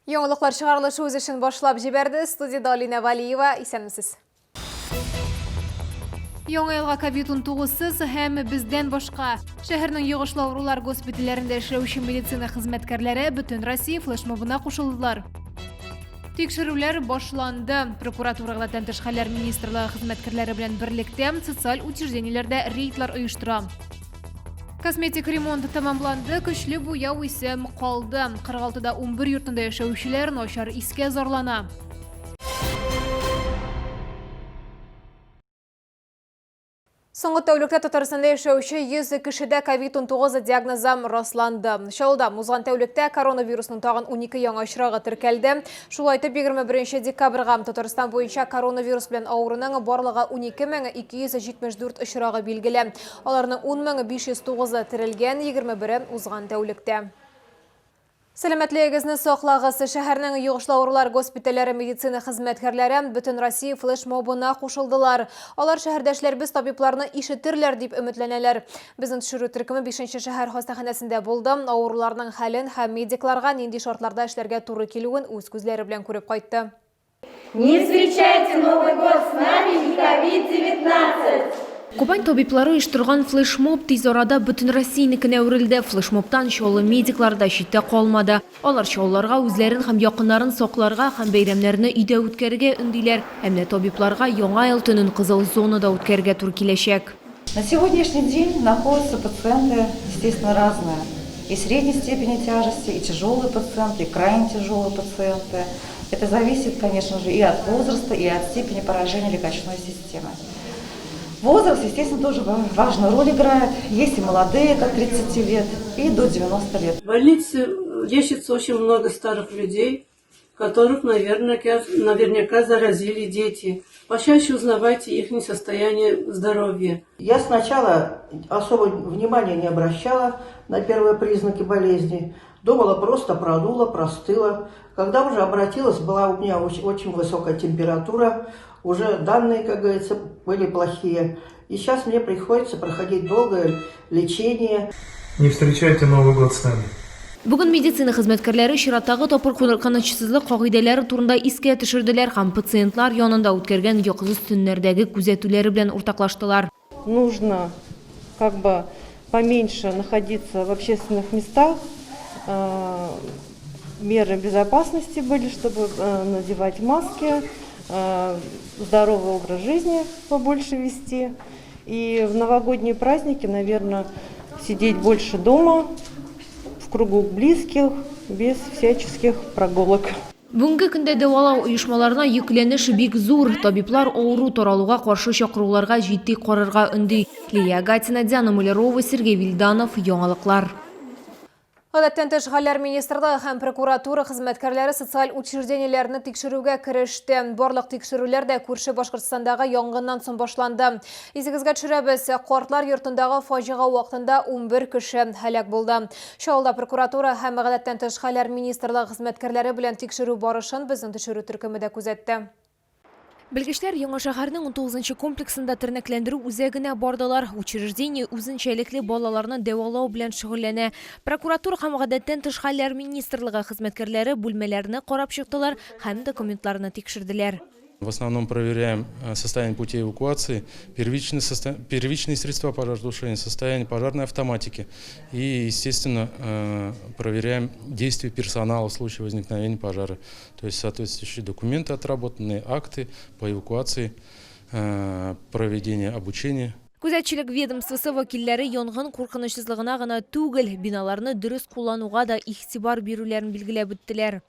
Яңалыклар чыгарылышы үз эшен башлап җибәрде. Студияда Алина Валиева, исәнмесез. Яңа елга COVID-19 һәм бездән башка шәһәрнең йогышлы авырулар госпитальләрендә эшләүче медицина хезмәткәрләре бөтен Россия флешмобына кушылдылар. Тикшерүләр башланды. Прокуратурага тәнтиш хәлләр министрлыгы хезмәткәрләре белән берлектә социаль учреждениеләрдә рейдлар оештыра. Косметик ремонт тамамланды, көчле буяу исе калды. 46да 11 йортында яшәүчеләр начар искә зарлана. Соңгы тәүлектә Татарстанда яшәүче 100 кешедә COVID-19 диагнозы расланды. Шаулда узган тәүлектә коронавирусның тагын 12 яңа очрагы теркәлде. Шулай итеп 21 декабрьгә Татарстан буенча коронавирус белән авыруның барлыгы 12274 очрагы билгеле. Аларның 10509 терелгән, 21 узган тәүлектә. Сәламәтлегезне саклагыз. Шәһәрнең йогышлы авырулар госпитальләре медицина хезмәткәрләре бөтен Россия флешмобына кушылдылар. Алар шәһәрдәшләрбез табибларны ишетерләр дип өметләнәләр. Безнең төшерү төркеме 5-нче шәһәр хастаханәсендә булды. Авыруларның хәлен һәм медикларга нинди шартларда эшләргә туры килүен үз күзләре белән күреп кайтты. Не встречайте Новый год с нами и COVID-19! Кубань табиблары оештырган флешмоб тиз арада бөтен Россиянекенә әверелде. Флешмобтан чаллы медиклар да читтә калмады. Алар чалларга үзләрен һәм якыннарын сакларга һәм бәйрәмнәрне өйдә үткәрергә өндиләр. Әмма табибларга яңа ел төнен кызыл зонада үткәрергә туры киләчәк. На сегодняшний день находятся пациенты, естественно, разные. И средней степени тяжести, и тяжелые пациенты, и крайне тяжелые пациенты. Это зависит, конечно же, и от возраста, и от степени поражения легочной системы. Возраст, естественно, тоже важную роль играет. Есть и молодые, от 30 лет, и до 90 лет. В больнице лечится очень много старых людей, которых, наверняка заразили дети. Почаще узнавайте их состояние здоровья. Я сначала особо внимания не обращала на первые признаки болезни. Думала, просто продула, простыла. Когда уже обратилась, была у меня очень высокая температура. Уже данные, как говорится, были плохие. И сейчас мне приходится проходить долгое лечение. Не встречайте Новый год с нами. Бүген медицина хезмәткәрләре чираттагы тапыр канатчысызлык кагыйдәләре турында искә төшерделәр һәм пациентлар янында үткәргән якызыз төннәрдәге күзәтүләре белән уртаклаштылар. Нужно поменьше находиться в общественных местах. Меры безопасности были, чтобы надевать маски, здоровый образ жизни побольше вести. И в новогодние праздники, наверное, сидеть больше дома, в кругу близких, без всяческих прогулок. Бүгенге көндә дәвалау оешмаларына йөкләнеш бик зур. Табиблар авыру таралуга каршы чакыруларга җитди карарга өнди. Лилия Гатина, Диана Мулярова, Сергей Вильданов, Яңалыклар. Тәнтиш хәлләр министрлыгы һәм прокуратура хезмәткәрләре социаль учреждениеләрне тикшерүгә кереште. Барлык тикшерүләр дә күрше Башкортстандагы янгыннан соң башланды. Исегезгә төшерәбез, картлар йортындагы фаҗига вакытында 11 кеше һәлак булды. Шаулда прокуратура һәм тәнтиш хәлләр министрлыгы хезмәткәрләре белән тикшерү барышын безнең төшерү төркеме дә күзәтте. Белгечләр Яңа шәһәрнең 19-нчы комплексында тернәкләндерү үзәгенә бардылар. Учреждение үзенчәлекле балаларны дәвалау белән шөгыльләнә. Прокуратура һәм тәнтиш хәлләр министрлыгы хезмәткәрләре бүлмәләрне карап чыктылар һәм документларны тикшерделәр. В основном проверяем состояние путей эвакуации, первичные средства пожаротушения, состояние пожарной автоматики и, естественно, проверяем действия персонала в случае возникновения пожара. То есть соответствующие документы отработанные, акты по эвакуации, проведение обучения. Күзәтчелек ведомствосы вәкилләре янгын куркынычсызлыгына гына түгел, биналарны дөрес куллануга да игътибар бирүләрен билгеләп үттеләр.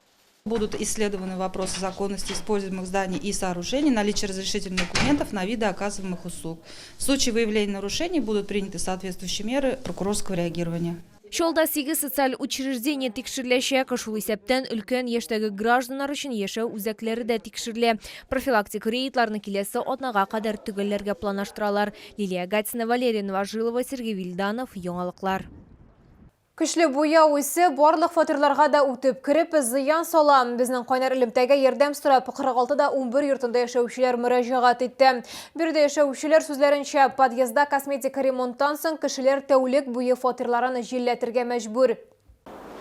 Будут исследованы вопросы законности используемых зданий и сооружений, наличие разрешительных документов на виды оказываемых услуг. В случае выявления нарушений будут приняты соответствующие меры прокурорского реагирования. Шолда 8 социаль учреждение тикшереләчәк, шул исәптән өлкән яшьтәге гражданнар өчен яшәү үзәкләре дә тикшерелә. Профилактик рейдларны киләсе атнага кадәр төгәлләргә планлаштыралар. Лилия Гатина, Валерия Новожилова, Сергей Вильданов, Яңалыклар. Көчле буяу исе барлык фатирларга да үтеп кирип зыян сала. Безнең кайнар элемтәгә ярдәм сорап 46да 11 йортында яшәүчеләр мөрәҗәгать итте. Бирдә яшәүчеләр сүзләренчә, подъездда косметик ремонттан соң кешеләр тәүлек буе фатирларын җилләтергә мәҗбүр.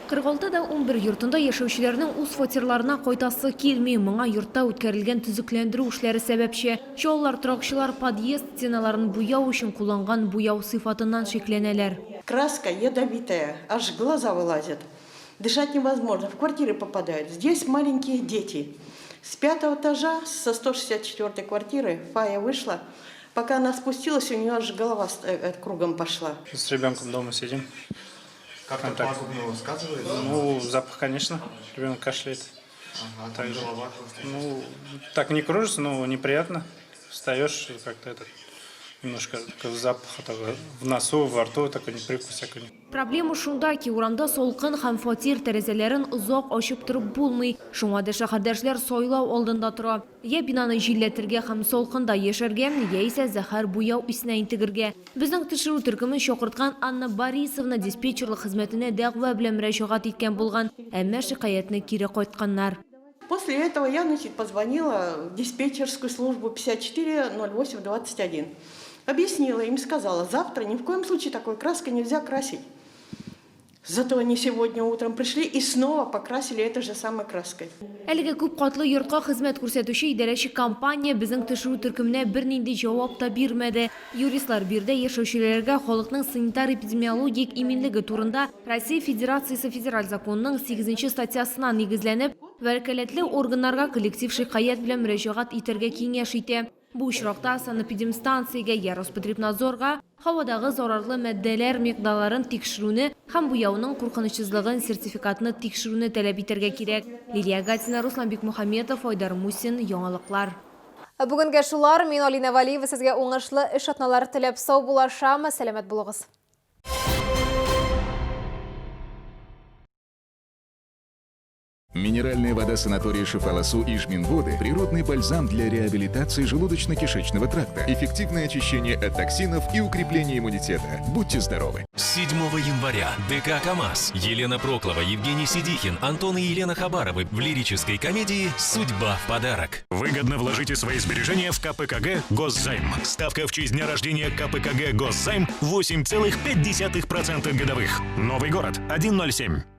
Кыргалтада 11 йортында яшәүчеләрнең үз фатирларына кайтасы килми, моңа йортта үткәрелгән төзекләндерү эшләре сәбәпче. Шулар торакчылар подъезд стеналарын буяу өчен кулланган буяу сыйфатыннан шикләнәләр. Краска ядовитая, аж глаза вылазят. Дышать невозможно, в квартиры попадают. Здесь маленькие дети. С 5-го этажа, со 164-й квартиры, Фая вышла. Пока она спустилась, у нее аж голова кругом пошла. С ребенком дома сидим. Как там пагубно сказывается? Ну, запах, конечно. Ребенок кашляет. Ага, так голова. Ну, так не кружится, но неприятно. Встаешь и как-то немножко запах в носу, во рту, такой привкус всякий. Проблема шунда ки, урамда солкын һәм фатир тәрәзәләрен озак ачып торып булмый. Шуңа да шәһәрдәшләр сайлау алдында тора. Я бинаны җилләтергә һәм солкында яшәргә, я исә зәһәр буяу исенә интегергә. Безнең тикшерү төркемен чакырткан Анна Борисовна диспетчерлык хезмәтенә дәгъва белән мөрәҗәгать иткән булган, әмма шикаятны кире кайтканнар. После этого я, позвонила в диспетчерскую службу 540821. Объяснила им, сказала, завтра ни в коем случае такой краской нельзя красить. Зато они сегодня утром пришли и снова покрасили этой же самой краской. Әлеге күп катлы йортка хезмәт күрсәтүче идарәче компания безнең тикшерү төркеменә бернинди җавап та бирмәде. Юристлар бирдә яшәүчеләргә халыкның санитар-эпидемиологик иминлеге турында Россия Федерациясе федераль законының 8 статьясына нигезләнеп, вәкаләтле органнарга коллектив шикаят белән мөрәҗәгать итәргә киңәш итә. Бу очракта санэпидемстанциягә я Роспотребнадзорга һавадагы зарарлы матдәләр микъдарларын тикшерүне һәм буяуның куркынычсызлыгын сертификатны тикшерүне таләп итәргә кирәк. Лилия Гатина, Руслан Бикмөхәммәтов, Айдар Мусин, яңалыклар. Бүгенге шулар, мин Алина Валиева сезгә уңышлы эш атналары теләп сау булашам. Сәламәт булыгыз. Минеральная вода санатория Шифаласу и Жминводы – природный бальзам для реабилитации желудочно-кишечного тракта, эффективное очищение от токсинов и укрепление иммунитета. Будьте здоровы! 7 января ДК «КамАЗ». Елена Проклова, Евгений Сидихин, Антон и Елена Хабаровы в лирической комедии «Судьба в подарок». Выгодно вложите свои сбережения в КПКГ «Госзайм». Ставка в честь дня рождения КПКГ «Госзайм» 8,5% годовых. Новый город 107.